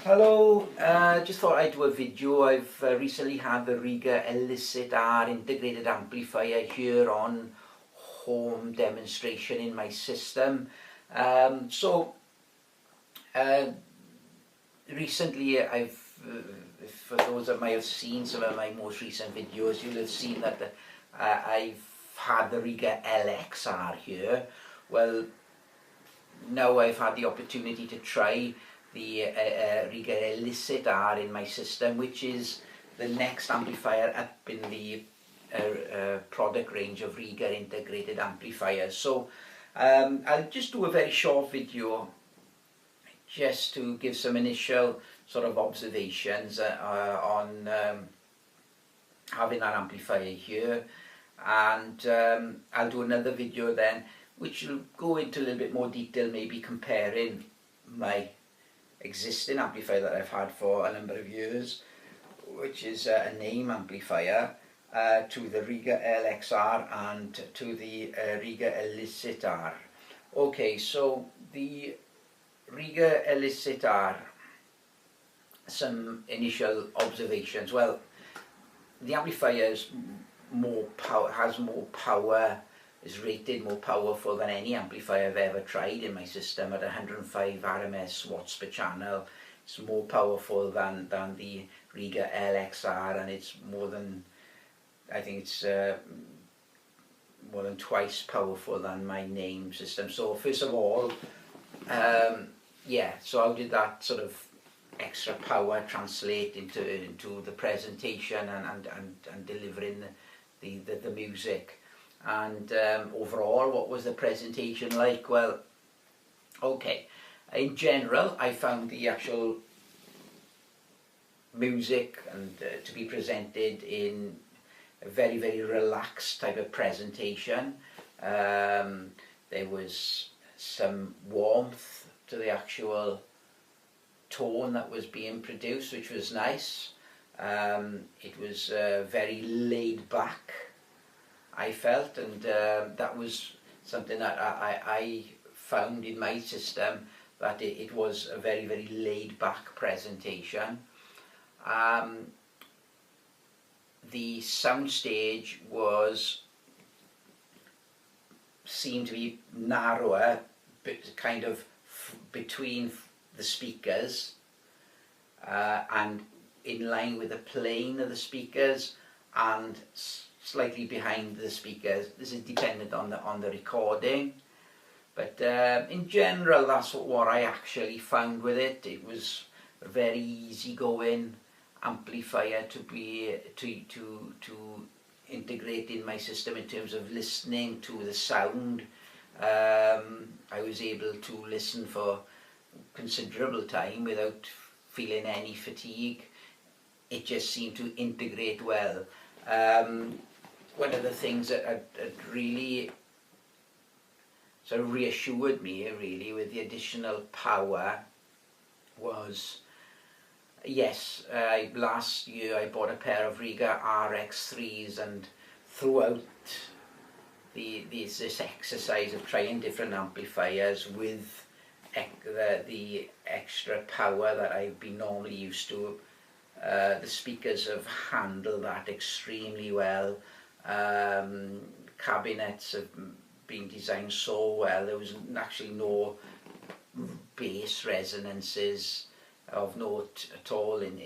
Hello, just thought I'd do a video. I've recently had the Rega Elicit R integrated amplifier here on home demonstration in my system. Recently for those that might have seen some of my most recent videos, you'll have seen that I've had the Rega LXR here. Well, now I've had the opportunity to try the Rega Elicit R in my system, which is the next amplifier up in the product range of Rega integrated amplifiers. So I'll just do a very short video just to give some initial sort of observations on having that amplifier here, and I'll do another video then which will go into a little bit more detail, maybe comparing my existing amplifier that I've had for a number of years, which is a name amplifier, to the Rega LXR and to the Rega Elicit R. Okay, so the Rega Elicit R, some initial observations. Well, the amplifier is has more power, is rated more powerful than any amplifier I've ever tried in my system at 105 RMS watts per channel. It's more powerful than the Rega LXR, and it's more than, I think it's more than twice powerful than my name system. So first of all, yeah, so how did that sort of extra power translate into the presentation and delivering the music? And overall, what was the presentation like? Well, okay, in general I found the actual music and to be presented in a very, very relaxed type of presentation. There was some warmth to the actual tone that was being produced, which was nice. It was very laid back, I felt, and that was something that I found in my system, that it was a very, very laid back presentation. The soundstage seemed to be narrower, but kind of between the speakers and in line with the plane of the speakers and slightly behind the speakers. This is dependent on the recording, but in general that's what I actually found with it. It was a very easygoing amplifier to integrate in my system in terms of listening to the sound. I was able to listen for considerable time without feeling any fatigue. It just seemed to integrate well. One of the things that had really sort of reassured me really with the additional power was, yes, last year I bought a pair of Rega RX3s, and throughout this exercise of trying different amplifiers with the extra power that I've been normally used to, the speakers have handled that extremely well. Cabinets have been designed so well. There was actually no bass resonances of note at all in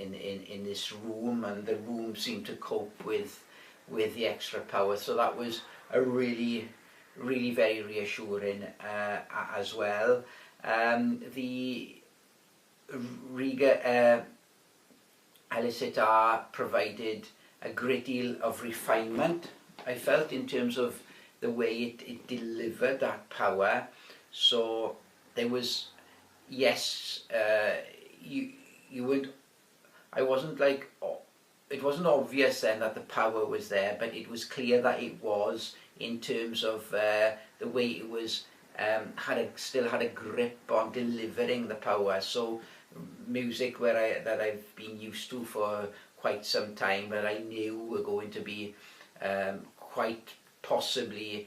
this room, and the room seemed to cope with the extra power. So that was a really, really very reassuring as well. The Rega Elicit R provided a great deal of refinement, I felt, in terms of the way it delivered that power. So there was, yes, you would, I wasn't like, it wasn't obvious then that the power was there, but it was clear that it was, in terms of the way it was still had a grip on delivering the power. So music that I've been used to for quite some time, that I knew were going to be quite possibly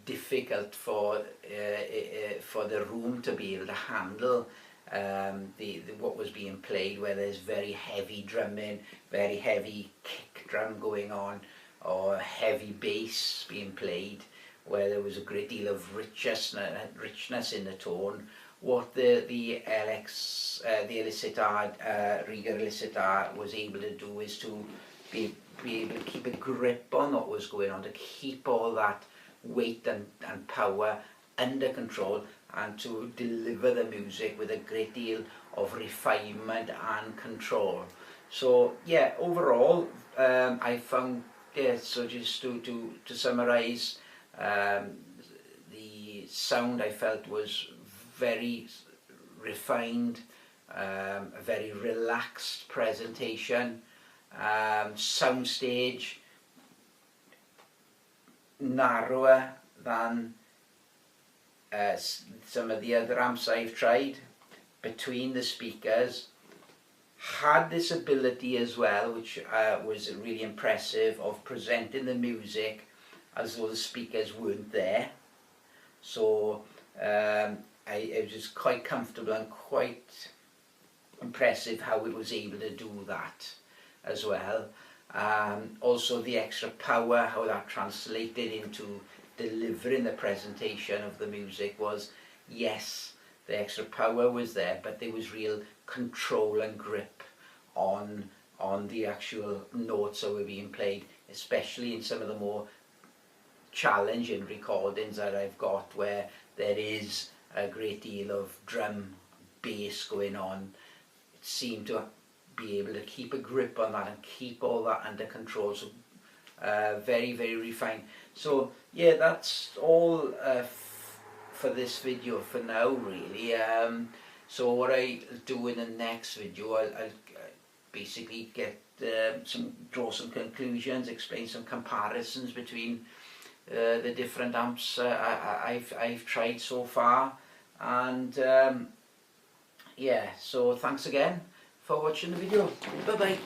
difficult for the room to be able to handle, what was being played, where there's very heavy drumming, very heavy kick drum going on, or heavy bass being played, where there was a great deal of richness in the tone. What the Elicit Rega Elicit was able to do is to be able to keep a grip on what was going on, to keep all that weight and power under control, and to deliver the music with a great deal of refinement and control. So yeah, overall, I found, yeah, so just to summarize, the sound I felt was very refined, a very relaxed presentation, soundstage narrower than some of the other amps I've tried, between the speakers, had this ability as well, which was really impressive, of presenting the music as though the speakers weren't there. So I was just quite comfortable and quite impressive how it was able to do that as well. Also the extra power, how that translated into delivering the presentation of the music was, yes, the extra power was there, but there was real control and grip on the actual notes that were being played, especially in some of the more challenging recordings that I've got, where there is a great deal of drum bass going on. It seemed to be able to keep a grip on that and keep all that under control. So very, very refined. So yeah, that's all for this video for now, really. So what I do in the next video, I'll basically draw some conclusions, explain some comparisons between the different amps I've tried so far, and yeah, so thanks again for watching the video. Bye bye.